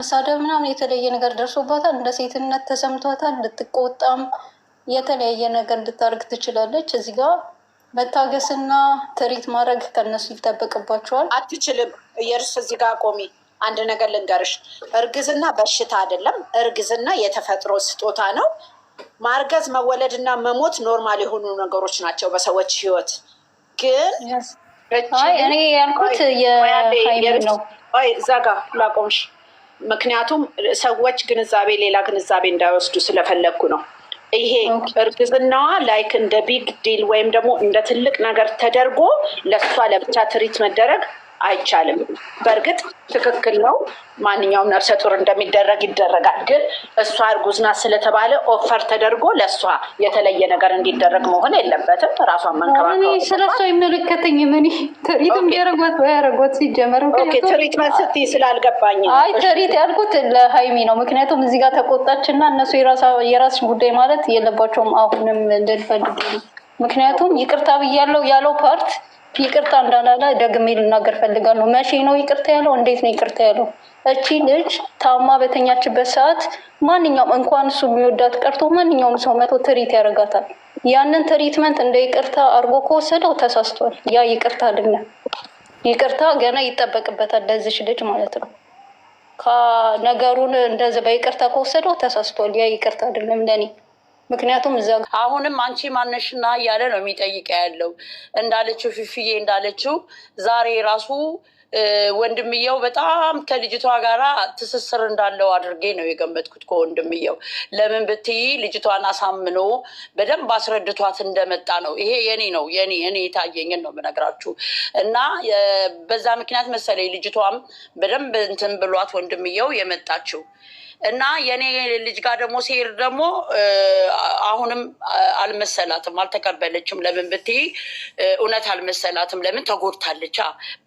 መሳደብ ምናምን የተለየ ነገር ደርሶባታል። እንደ ሴትነት ተሰምቷታል። እንድትቆጣም የተለያየ ነገር እንድታርግ ትችላለች። እዚህ ጋር መታገስና ትሪት ማድረግ ከነሱ ይጠበቅባቸዋል። አትችልም። የእርስ እዚህ ጋር ቆሚ። አንድ ነገር ልንገርሽ፣ እርግዝና በሽታ አይደለም። እርግዝና የተፈጥሮ ስጦታ ነው። ማርገዝ መወለድና መሞት ኖርማል የሆኑ ነገሮች ናቸው በሰዎች ህይወት። ግን እኔ ያልኩት የሀይሚ ነው። እዛ ጋር ላቆምሽ፣ ምክንያቱም ሰዎች ግንዛቤ ሌላ ግንዛቤ እንዳይወስዱ ስለፈለግኩ ነው። ይሄ እርግዝናዋ ላይክ እንደ ቢግ ዲል ወይም ደግሞ እንደ ትልቅ ነገር ተደርጎ ለእሷ ለብቻ ትሪት መደረግ አይቻልም። በእርግጥ ትክክል ነው። ማንኛውም ነፍሰ ጡር እንደሚደረግ ይደረጋል። ግን እሷ እርጉዝ ናት ስለተባለ ኦፈር ተደርጎ ለእሷ የተለየ ነገር እንዲደረግ መሆን የለበትም። ራሷን መንከባከብ ስለሷ ይመለከተኝ ምን ትሪትም ያረጓት ያረጓት ሲጀመር ትሪትመንት ስትይ ስላልገባኝ አይ ትሪት ያልኩት ለሀይሚ ነው። ምክንያቱም እዚህ ጋር ተቆጣች እና እነሱ የራስሽ ጉዳይ ማለት የለባቸውም። አሁንም እንድንፈልግ ምክንያቱም ይቅርታ ብያለው ያለው ፓርት ይቅርታ እንዳላለ ደግሜ ልናገር ፈልጋለሁ። መቼ ነው ይቅርታ ያለው? እንዴት ነው ይቅርታ ያለው? እቺ ልጅ ታማ በተኛችበት ሰዓት ማንኛውም እንኳን እሱ የሚወዳት ቀርቶ ማንኛውም ሰው መቶ ትሪት ያደርጋታል። ያንን ትሪትመንት እንደ ይቅርታ አድርጎ ከወሰደው ተሳስቷል። ያ ይቅርታ አይደለም። ይቅርታ ገና ይጠበቅበታል ለዚች ልጅ ማለት ነው። ከነገሩን እንደዚህ በይቅርታ ከወሰደው ተሳስቷል። ያ ይቅርታ አይደለም ለኔ። ምክንያቱም እዛ አሁንም አንቺ ማነሽና እያለ ነው የሚጠይቀ ያለው። እንዳለችው ፊፍዬ እንዳለችው ዛሬ ራሱ ወንድምየው በጣም ከልጅቷ ጋር ትስስር እንዳለው አድርጌ ነው የገመጥኩት ከወንድምየው። ለምን ብትይ ልጅቷን አሳምኖ በደንብ አስረድቷት እንደመጣ ነው። ይሄ የኔ ነው የኔ የታየኝን ነው የምነግራችሁ። እና በዛ ምክንያት መሰለኝ ልጅቷም በደንብ እንትን ብሏት ወንድምየው የመጣችው። እና የኔ ልጅ ጋር ደግሞ ሲሄድ ደግሞ አሁንም አልመሰላትም፣ አልተቀበለችም። ለምን ብትይ እውነት አልመሰላትም። ለምን ተጎድታለች፣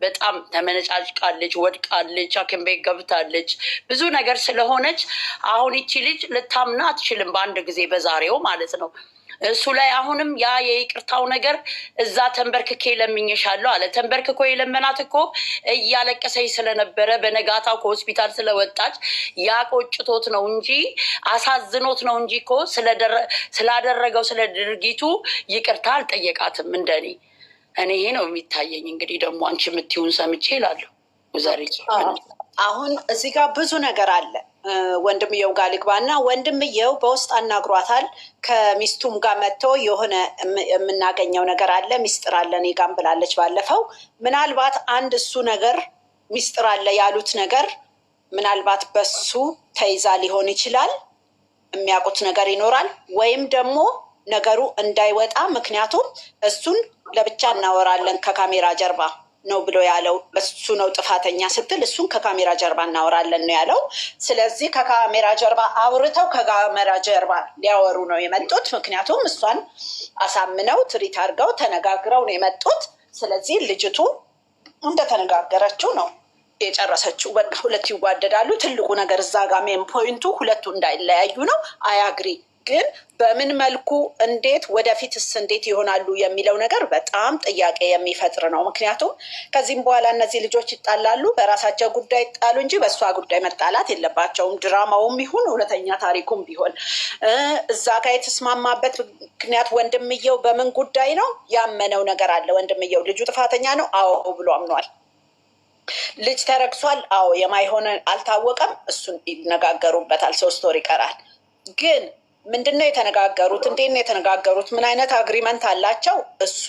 በጣም ተመነጫጭቃለች፣ ወድቃለች፣ ሐኪም ቤት ገብታለች፣ ብዙ ነገር ስለሆነች አሁን ይቺ ልጅ ልታምና አትችልም በአንድ ጊዜ በዛሬው ማለት ነው። እሱ ላይ አሁንም ያ የይቅርታው ነገር እዛ ተንበርክኬ ለምኜሻለሁ አለ። ተንበርክኮ የለመናት እኮ እያለቀሰኝ ስለነበረ በነጋታው ከሆስፒታል ስለወጣች ያ ቆጭቶት ነው እንጂ አሳዝኖት ነው እንጂ እኮ ስላደረገው ስለ ድርጊቱ ይቅርታ አልጠየቃትም። እንደኔ እኔ ይሄ ነው የሚታየኝ። እንግዲህ ደግሞ አንቺ የምትይውን ሰምቼ እላለሁ። ዛሬ አሁን እዚህ ጋር ብዙ ነገር አለ። ወንድምየው ጋር ልግባና ወንድምየው በውስጥ አናግሯታል። ከሚስቱም ጋር መጥቶ የሆነ የምናገኘው ነገር አለ፣ ሚስጥር አለ እኔ ጋር ብላለች ባለፈው። ምናልባት አንድ እሱ ነገር ሚስጥር አለ ያሉት ነገር ምናልባት በሱ ተይዛ ሊሆን ይችላል። የሚያውቁት ነገር ይኖራል። ወይም ደግሞ ነገሩ እንዳይወጣ ምክንያቱም እሱን ለብቻ እናወራለን ከካሜራ ጀርባ ነው ብሎ ያለው። እሱ ነው ጥፋተኛ ስትል እሱን ከካሜራ ጀርባ እናወራለን ነው ያለው። ስለዚህ ከካሜራ ጀርባ አውርተው ከካሜራ ጀርባ ሊያወሩ ነው የመጡት። ምክንያቱም እሷን አሳምነው ትሪት አድርገው ተነጋግረው ነው የመጡት። ስለዚህ ልጅቱ እንደተነጋገረችው ነው የጨረሰችው። በቃ ሁለቱ ይዋደዳሉ። ትልቁ ነገር እዛ ጋ ሜን ፖይንቱ ሁለቱ እንዳይለያዩ ነው። አያግሪ ግን በምን መልኩ እንዴት ወደፊትስ እንዴት ይሆናሉ የሚለው ነገር በጣም ጥያቄ የሚፈጥር ነው። ምክንያቱም ከዚህም በኋላ እነዚህ ልጆች ይጣላሉ፣ በራሳቸው ጉዳይ ይጣሉ እንጂ በእሷ ጉዳይ መጣላት የለባቸውም። ድራማውም ይሁን እውነተኛ ታሪኩም ቢሆን እዛ ጋር የተስማማበት ምክንያት ወንድምየው በምን ጉዳይ ነው ያመነው ነገር አለ። ወንድምየው ልጁ ጥፋተኛ ነው አዎ ብሎ አምኗል። ልጅ ተረግሷል አዎ፣ የማይሆን አልታወቀም፣ እሱን ይነጋገሩበታል። 3 ወር ይቀራል። ግን ምንድነው የተነጋገሩት? እንዴት ነው የተነጋገሩት? ምን አይነት አግሪመንት አላቸው? እሱ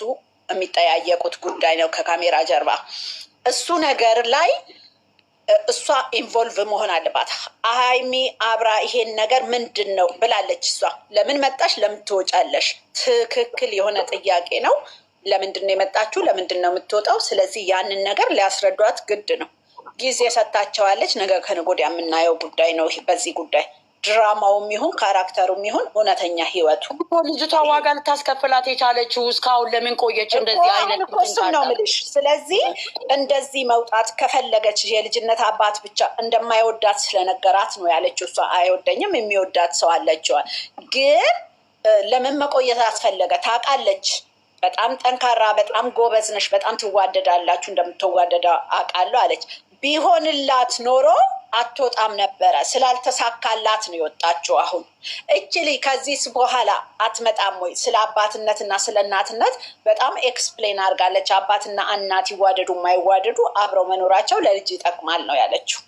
የሚጠያየቁት ጉዳይ ነው ከካሜራ ጀርባ። እሱ ነገር ላይ እሷ ኢንቮልቭ መሆን አለባት። ሀይሚ አብራ ይሄን ነገር ምንድን ነው ብላለች። እሷ ለምን መጣሽ? ለምን ትወጫለሽ? ትክክል የሆነ ጥያቄ ነው። ለምንድን ነው የመጣችሁ? ለምንድን ነው የምትወጣው? ስለዚህ ያንን ነገር ሊያስረዷት ግድ ነው። ጊዜ ሰጣቸዋለች። ነገ ከነገ ወዲያ የምናየው ጉዳይ ነው። በዚህ ጉዳይ ድራማውም ይሁን ካራክተሩም ይሁን እውነተኛ ህይወቱ ልጅቷ ዋጋ ልታስከፍላት የቻለችው እስካሁን ለምን ቆየች? እንደዚህ አይነት ነው የምልሽ። ስለዚህ እንደዚህ መውጣት ከፈለገች የልጅነት አባት ብቻ እንደማይወዳት ስለነገራት ነው ያለችው። እሷ አይወደኝም የሚወዳት ሰው አለችዋል። ግን ለምን መቆየት አስፈለገ? ታውቃለች። በጣም ጠንካራ፣ በጣም ጎበዝ ነሽ፣ በጣም ትዋደዳላችሁ፣ እንደምትዋደዳ አውቃለሁ አለች። ቢሆንላት ኖሮ አትወጣም ነበረ። ስላልተሳካላት ነው የወጣችው። አሁን እችሊ ከዚህ በኋላ አትመጣም ወይ? ስለ አባትነትና ስለ እናትነት በጣም ኤክስፕሌን አድርጋለች። አባትና እናት ይዋደዱ የማይዋደዱ አብረው መኖራቸው ለልጅ ይጠቅማል ነው ያለችው።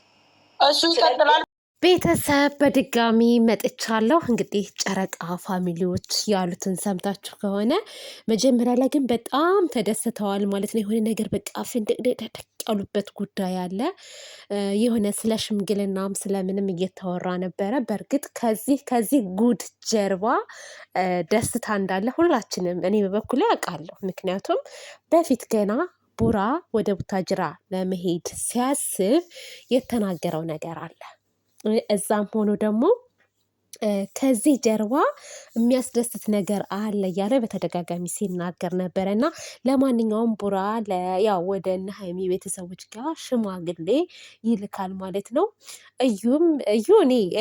እሱ ይቀጥላል። ቤተሰብ በድጋሚ መጥቻለሁ። እንግዲህ ጨረቃ ፋሚሊዎች ያሉትን ሰምታችሁ ከሆነ መጀመሪያ ላይ ግን በጣም ተደስተዋል ማለት ነው። የሆነ ነገር በቃ ፍንድቅድቅ ያሉበት ጉዳይ አለ። የሆነ ስለ ሽምግልናም ስለምንም እየተወራ ነበረ። በእርግጥ ከዚህ ጉድ ጀርባ ደስታ እንዳለ ሁላችንም እኔ በበኩሌ አውቃለሁ። ምክንያቱም በፊት ገና ቡራ ወደ ቡታጅራ ለመሄድ ሲያስብ የተናገረው ነገር አለ። እዛም ሆኖ ደግሞ ከዚህ ጀርባ የሚያስደስት ነገር አለ እያለ በተደጋጋሚ ሲናገር ነበረ እና ለማንኛውም ቡራ ያው ወደ እነ ሀይሚ ቤተሰቦች ጋር ሽማግሌ ይልካል ማለት ነው። እዩ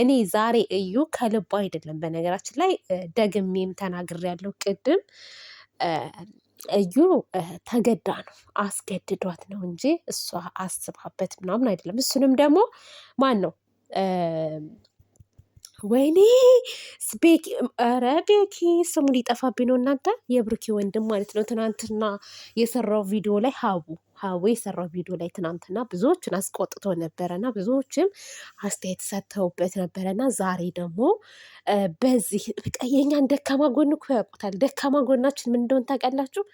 እኔ ዛሬ እዩ ከልባ አይደለም። በነገራችን ላይ ደግሜም ተናግሬያለሁ ቅድም። እዩ ተገዳ ነው አስገድዷት ነው እንጂ እሷ አስባበት ምናምን አይደለም። እሱንም ደግሞ ማን ነው ወይኔ ቤኪ ስሙ ሊጠፋብኝ ነው እናንተ። የብሩኬ ወንድም ማለት ነው። ትናንትና የሰራው ቪዲዮ ላይ ሀቡ የሰራው ቪዲዮ ላይ ትናንትና ብዙዎችን አስቆጥቶ ነበረና ብዙዎችም አስተያየት ሰጥተውበት ነበረና ዛሬ ደግሞ በዚህ በቃ የእኛን ደካማ ጎን እኮ ያውቁታል። ደካማ ጎናችን ምን እንደሆን ታውቃላችሁ?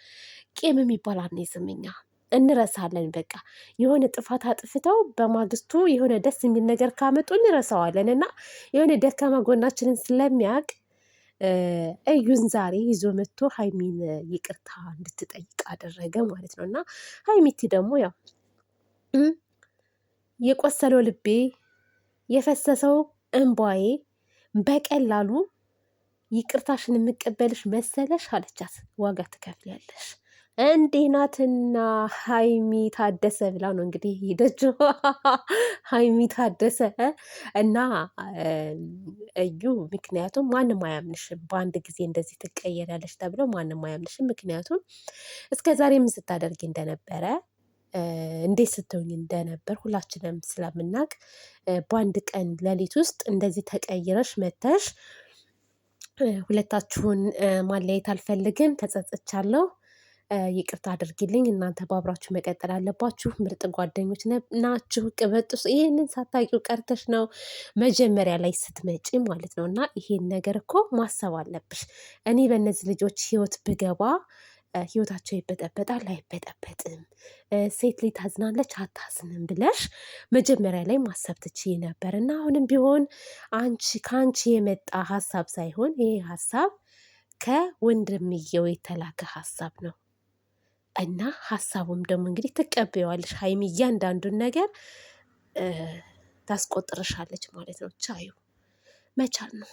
ቂም የሚባል አንይዝም እኛ እንረሳለን። በቃ የሆነ ጥፋት አጥፍተው በማግስቱ የሆነ ደስ የሚል ነገር ካመጡ እንረሳዋለን እና የሆነ ደካማ ጎናችንን ስለሚያውቅ እዩን ዛሬ ይዞ መጥቶ ሀይሚን ይቅርታ እንድትጠይቅ አደረገ ማለት ነው። እና ሀይሚቲ ደግሞ ያው የቆሰለው ልቤ የፈሰሰው እንባዬ በቀላሉ ይቅርታሽን የምቀበልሽ መሰለሽ አለቻት። ዋጋ ትከፍያለሽ እንዴ ናትና ሀይሚ ታደሰ ብላ ነው እንግዲህ ሄደችው። ሀይሚ ታደሰ እና እዩ ምክንያቱም ማንም አያምንሽም፣ በአንድ ጊዜ እንደዚህ ትቀየሪያለሽ ተብለው ማንም አያምንሽም። ምክንያቱም እስከ ዛሬ ምን ስታደርጊ እንደነበረ እንዴት ስትሆኝ እንደነበር ሁላችንም ስለምናቅ በአንድ ቀን ሌሊት ውስጥ እንደዚህ ተቀይረሽ መተሽ ሁለታችሁን ማለየት አልፈልግም፣ ተጸጽቻለሁ፣ ይቅርታ አድርጊልኝ፣ እናንተ ባብራችሁ መቀጠል አለባችሁ፣ ምርጥ ጓደኞች ናችሁ፣ ቅበጡስ ይህንን ሳታውቂው ቀርተሽ ነው መጀመሪያ ላይ ስትመጪ ማለት ነው። እና ይሄን ነገር እኮ ማሰብ አለብሽ። እኔ በእነዚህ ልጆች ህይወት ብገባ ህይወታቸው ይበጠበጣል አይበጠበጥም፣ ሴት ልጅ ታዝናለች አታዝንም ብለሽ መጀመሪያ ላይ ማሰብ ትችይ ነበር። እና አሁንም ቢሆን ከአንቺ የመጣ ሀሳብ ሳይሆን ይሄ ሀሳብ ከወንድምየው የተላከ ሀሳብ ነው። እና ሀሳቡም ደግሞ እንግዲህ ትቀበዋለሽ ሀይሚ፣ እያንዳንዱን ነገር ታስቆጥርሻለች ማለት ነው። ቻዩ መቻል ነው።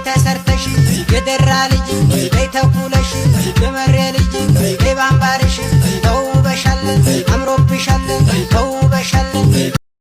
ተሰርተሽ የደራ ልጅ ተኩለሽ የመሬ ልጅ ባምባርሽ ተውበሻለን፣ አምሮብሻለን፣ ተውበሻለን።